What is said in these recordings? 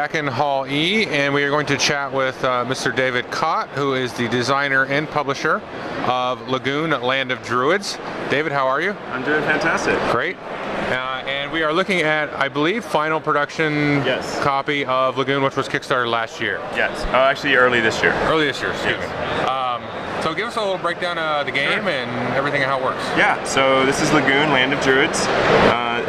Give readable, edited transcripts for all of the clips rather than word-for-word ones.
back in Hall E, and we are going to chat with Mr. David Cott, who is the designer and publisher of Lagoon, Land of Druids. David, how are you? I'm doing fantastic. Great. And we are looking at, I believe, final production copy of Lagoon, which was Kickstarted last year. Yes. Actually, early this year. Early this year, excuse me. So give us a little breakdown of the game and everything and how it works. Yeah, so this is Lagoon, Land of Druids.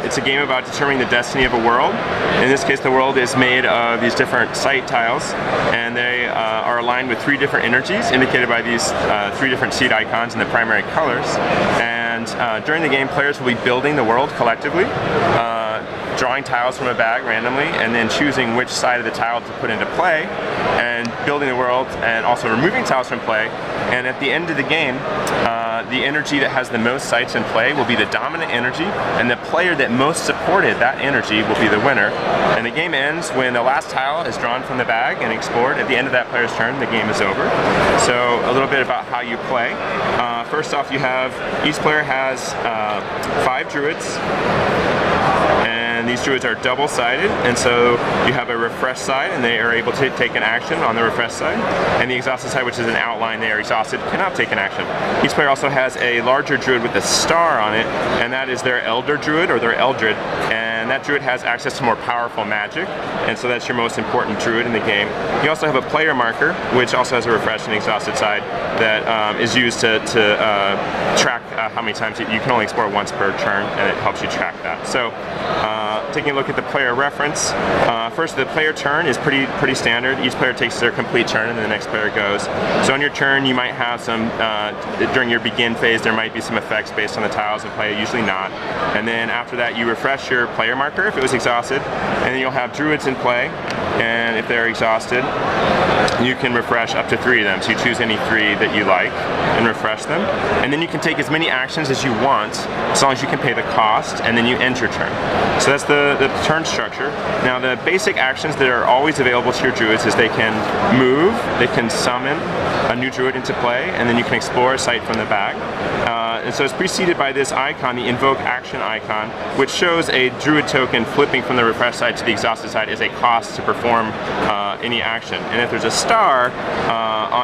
It's a game about determining the destiny of a world. In this case, the world is made of these different site tiles, and they are aligned with 3 different energies, indicated by these 3 different seed icons in the primary colors. And during the game, players will be building the world collectively, drawing tiles from a bag randomly, and then choosing which side of the tile to put into play, and building the world, and also removing tiles from play. And at the end of the game, the energy that has the most sites in play will be the dominant energy, and the player that most supported that energy will be the winner. And the game ends when the last tile is drawn from the bag and explored. At the end of that player's turn, the game is over. So a little bit about how you play. First off, you have, each player has 5 druids. And these druids are double-sided, and so you have a refresh side, and they are able to take an action on the refresh side, and the exhausted side, which is an outline they are exhausted, cannot take an action. Each player also has a larger druid with a star on it, and that is their elder druid or their eldred, and that druid has access to more powerful magic, and so that's your most important druid in the game. You also have a player marker, which also has a refresh and exhausted side that is used to track how many times you can only explore once per turn, and it helps you track that. So taking a look at the player reference, first the player turn is pretty standard. Each player takes their complete turn and then the next player goes. So on your turn you might have some, during your begin phase there might be some effects based on the tiles in play, usually not. And then after that you refresh your player marker if it was exhausted, and then you'll have druids in play, and if they're exhausted you can refresh up to 3 of them. So you choose any 3 that you like and refresh them, and then you can take as many actions as you want as long as you can pay the cost, and then you end your turn. So that's the turn structure. Now the basic actions that are always available to your druids is they can move, they can summon a new druid into play, and then you can explore a site from the bag. And so it's preceded by this icon, the invoke action icon, which shows a druid token flipping from the refresh side to the exhausted side as a cost to perform any action. And if there's a star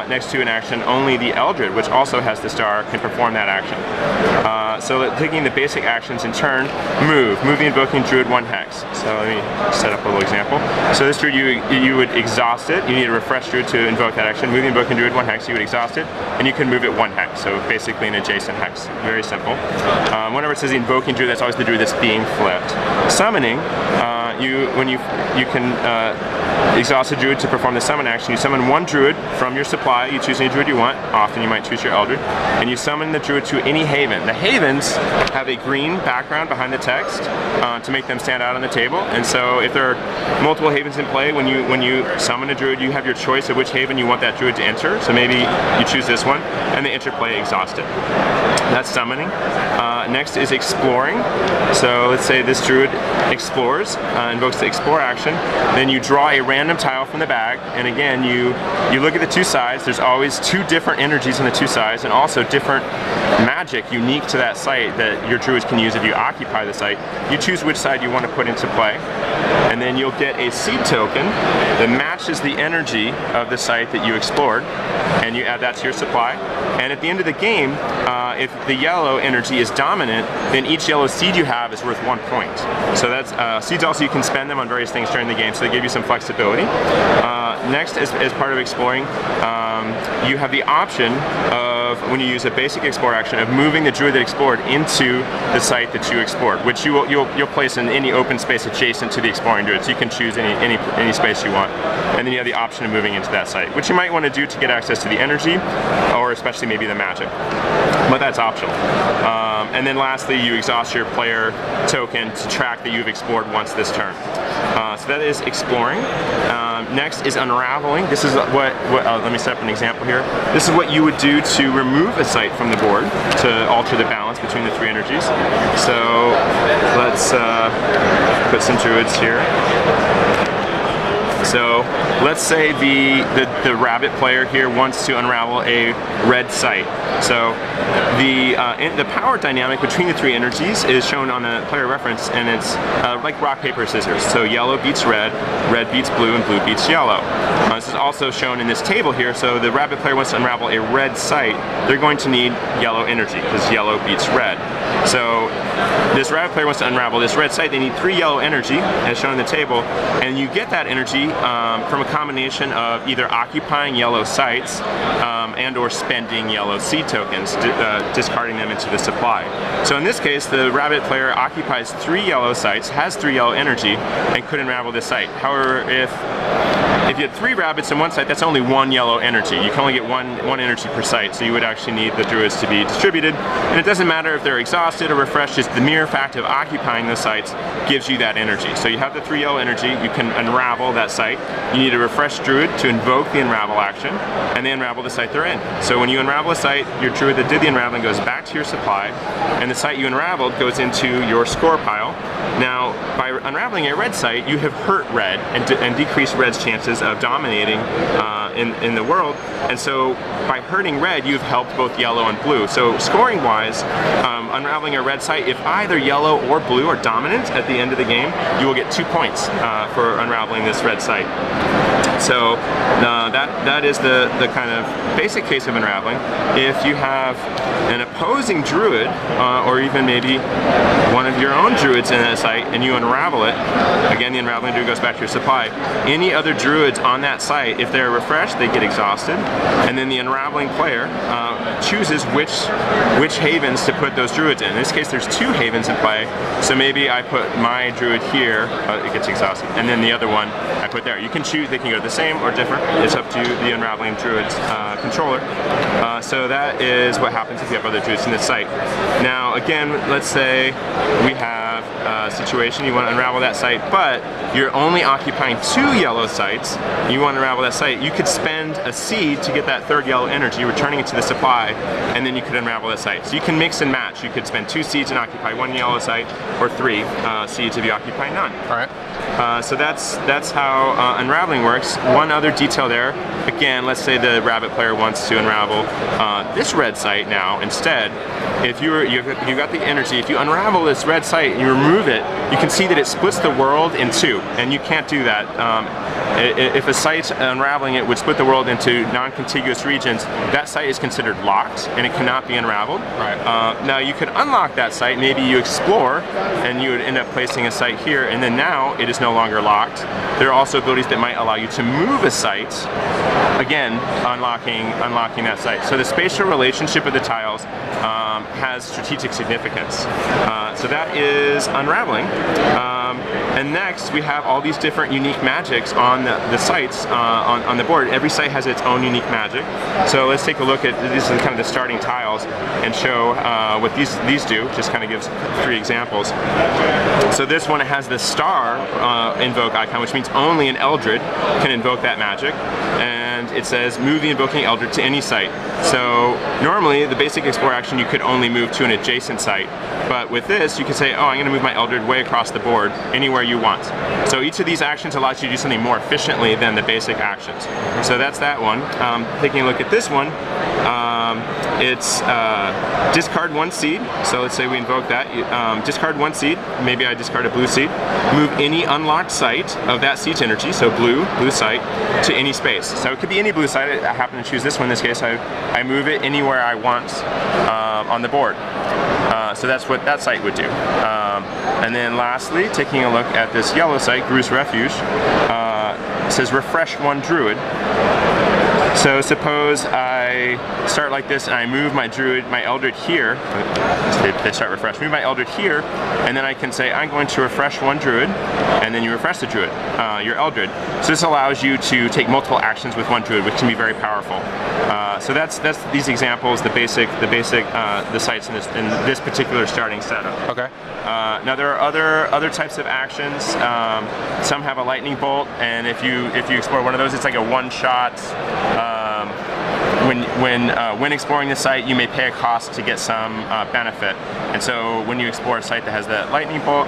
next to an action, only the eldred, which also has the star, can perform that action. So taking the basic actions in turn, move the invoking druid 1 hex. So let me set up a little example. So this druid, you would exhaust it, you need a refresh druid to invoke that action. Move the invoking druid 1 hex, you would exhaust it, and you can move it 1 hex, so basically an adjacent hex. Very simple. Whenever it says invoking druid, that's always the druid that's being flipped. Summoning, you can exhaust a druid to perform the summon action. You summon 1 druid from your supply, you choose any druid you want, often you might choose your eldred, and you summon the druid to any haven. The havens have a green background behind the text to make them stand out on the table, and so if there are multiple havens in play, when you summon a druid, you have your choice of which haven you want that druid to enter. So maybe you choose this one, and they interplay exhausted. That's summoning. Next is exploring. So let's say this druid explores, invokes the explore action, then you draw a random tile from the bag, and again you look at the 2 sides. There's always 2 different energies on the 2 sides, and also different magic unique to that site that your druids can use if you occupy the site. You choose which side you want to put into play, and then you'll get a seed token that matches the energy of the site that you explored, and you add that to your supply. And at the end of the game, if the yellow energy is dominant, then each yellow seed you have is worth 1 point. So that's seeds. Also, you can spend them on various things during the game, so they give you some flexibility. Next, as part of exploring, you have the option of, when you use a basic explore action, of moving the druid that explored into the site that you explored, which you'll place in any open space adjacent to the exploring druid. So you can choose any space you want, and then you have the option of moving into that site, which you might want to do to get access to the energy, or especially maybe the magic, but that's optional. And then lastly, you exhaust your player token to track that you've explored once this turn. So that is exploring. Next is unraveling. This is what let me set up an example here. This is what you would do to remove a site from the board to alter the balance between the 3 energies. So let's put some druids here. So let's say the rabbit player here wants to unravel a red site. So the power dynamic between the three energies is shown on a player reference, and it's like rock, paper, scissors. So yellow beats red, red beats blue, and blue beats yellow. This is also shown in this table here. So the rabbit player wants to unravel a red site. They're going to need yellow energy because yellow beats red. So this rabbit player wants to unravel this red site. They need 3 yellow energy, as shown in the table, and you get that energy from a combination of either occupying yellow sites and or spending yellow seed tokens, discarding them into the supply. So in this case, the rabbit player occupies 3 yellow sites, has 3 yellow energy, and could unravel this site. However, if you had 3 rabbits in one site, that's only 1 yellow energy. You can only get one energy per site, so you would actually need the druids to be distributed. And it doesn't matter if they're exhausted or refreshed, just the mere fact of occupying those sites gives you that energy. So you have the 3 yellow energy, you can unravel that site. You need a refreshed druid to invoke the unravel action, and they unravel the site they're in. So when you unravel a site, your druid that did the unraveling goes back to your supply, and the site you unraveled goes into your score pile. Now, by unraveling a red site, you have hurt red and decreased red's chances of dominating in the world. And so by hurting red, you've helped both yellow and blue. So scoring wise, unraveling a red site, if either yellow or blue are dominant at the end of the game, you will get 2 points for unraveling this red site. So that is the kind of basic case of unraveling. If you have an opposing druid, or even maybe one of your own druids in a site, and you unravel it, again the unraveling druid goes back to your supply. Any other druids on that site, if they're refreshed, they get exhausted, and then the unraveling player chooses which havens to put those druids in. In this case, there's 2 havens in play, so maybe I put my druid here, it gets exhausted, and then the other one I put there. You can choose, they can go the same or different. It's up to the unraveling druid's controller. So that is what happens if you have other druids in this site. Now again, let's say we have a situation, you want to unravel that site, but you're only occupying 2 yellow sites, you want to unravel that site, you could spend a seed to get that 3rd yellow energy, returning it to the supply, and then you could unravel that site. So you can mix and match. You could spend 2 seeds and occupy 1 yellow site, or 3 seeds if you occupy none. All right. So that's how unraveling works. One other detail there, again, let's say the rabbit player wants to unravel this red site now instead. If you got the energy, if you unravel this red site and you remove it, you can see that it splits the world in 2, and you can't do that. If a site unraveling it would split the world into non-contiguous regions, that site is considered locked and it cannot be unraveled. Right. Now you could unlock that site, maybe you explore, and you would end up placing a site here, and then now it is no longer locked. There are also abilities that might allow you to move a site, again, unlocking that site. So the spatial relationship of the tiles has strategic significance. So that is unraveling. And next we have all these different unique magics on the sites on the board. Every site has its own unique magic. So let's take a look at, this is kind of the starting tiles, and show what these do. Just kind of gives 3 examples. So this one, it has the star invoke icon, which means only an Eldred can invoke that magic. And it says move the invoking Eldred to any site. So normally the basic explore action you could only move to an adjacent site, but with this you can say, oh, I'm going to move my Eldred way across the board anywhere you want. So each of these actions allows you to do something more efficiently than the basic actions. So that's that one. Taking a look at this one, it's discard 1 seed. So let's say we invoke that. Discard 1 seed. Maybe I discard a blue seed. Move any unlocked site of that seed's energy, so blue site, to any space. So it could be any blue site. I happen to choose this one in this case. I move it anywhere I want on the board. So that's what that site would do. And then lastly, taking a look at this yellow site, Gru's Refuge, it says refresh 1 druid. So suppose I start like this and I move my druid, my Eldred here. They start refresh. Move my Eldred here, and then I can say I'm going to refresh 1 druid, and then you refresh the druid, your Eldred. So this allows you to take multiple actions with 1 druid, which can be very powerful. So that's these examples, the sites in this particular starting setup. Okay. Now there are other types of actions. Some have a lightning bolt, and if you explore one of those, it's like a one-shot when exploring the site, you may pay a cost to get some benefit. And so when you explore a site that has that lightning bolt,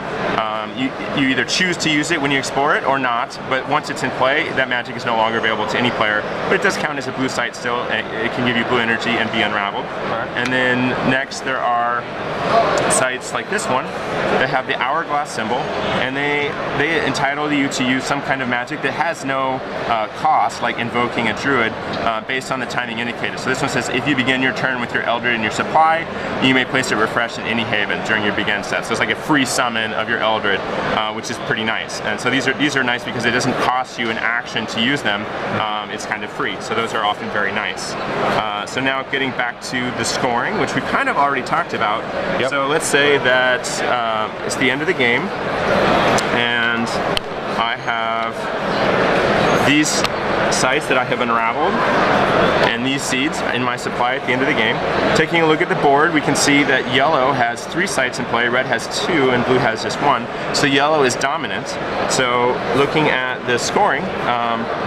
you either choose to use it when you explore it or not, but once it's in play, that magic is no longer available to any player. But it does count as a blue site still. It can give you blue energy and be unraveled. Right. And then next there are sites like this one that have the hourglass symbol, and they entitle you to use some kind of magic that has no cost, like invoking a druid, based on the timing indicator. So this one says, if you begin your turn with your Eldred in your supply, you may place it refreshed in any haven during your begin step. So it's like a free summon of your Eldred, which is pretty nice. And so these are nice because it doesn't cost you an action to use them. It's kind of free. So those are often very nice. So now getting back to the scoring, which we kind of already talked about. Yep. So let's say that it's the end of the game, and I have these sites that I have unraveled and these seeds in my supply at the end of the game. Taking a look at the board, we can see that yellow has 3 sites in play, red has 2, and blue has just 1. So yellow is dominant. So looking at the scoring,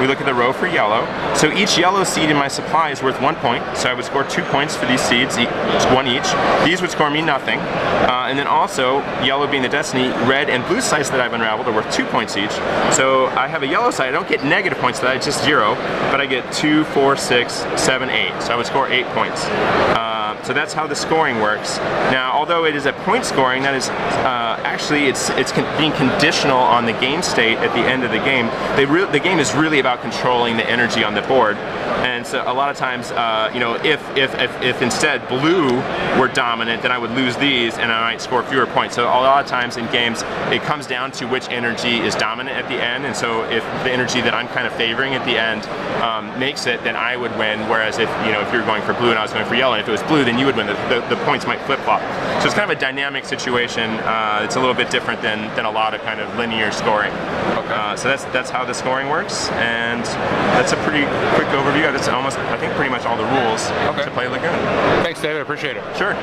we look at the row for yellow. So each yellow seed in my supply is worth 1 point. So I would score 2 points for these seeds, 1 each. These would score me nothing. And then also, yellow being the destiny, red and blue sites that I've unraveled are worth 2 points each. So I have a yellow site, I don't get negative points to that, it's just 0, but I get 2, 4, 6, 7, 8. So I would score 8 points. So that's how the scoring works. Now, although it is a point scoring, that is actually it's being conditional on the game state at the end of the game. The game is really about controlling the energy on the board, and so a lot of times, you know, if instead blue were dominant, then I would lose these, and I might score fewer points. So a lot of times in games, it comes down to which energy is dominant at the end, and so if the energy that I'm kind of favoring at the end makes it, then I would win. Whereas if you're going for blue and I was going for yellow, and if it was blue, then you would win. The points might flip-flop. So it's kind of a dynamic situation. It's a little bit different than a lot of kind of linear scoring. Okay. So that's how the scoring works, and that's a pretty quick overview. That's almost, I think, pretty much all the rules to play Lagoon. Thanks, David. Appreciate it. Sure.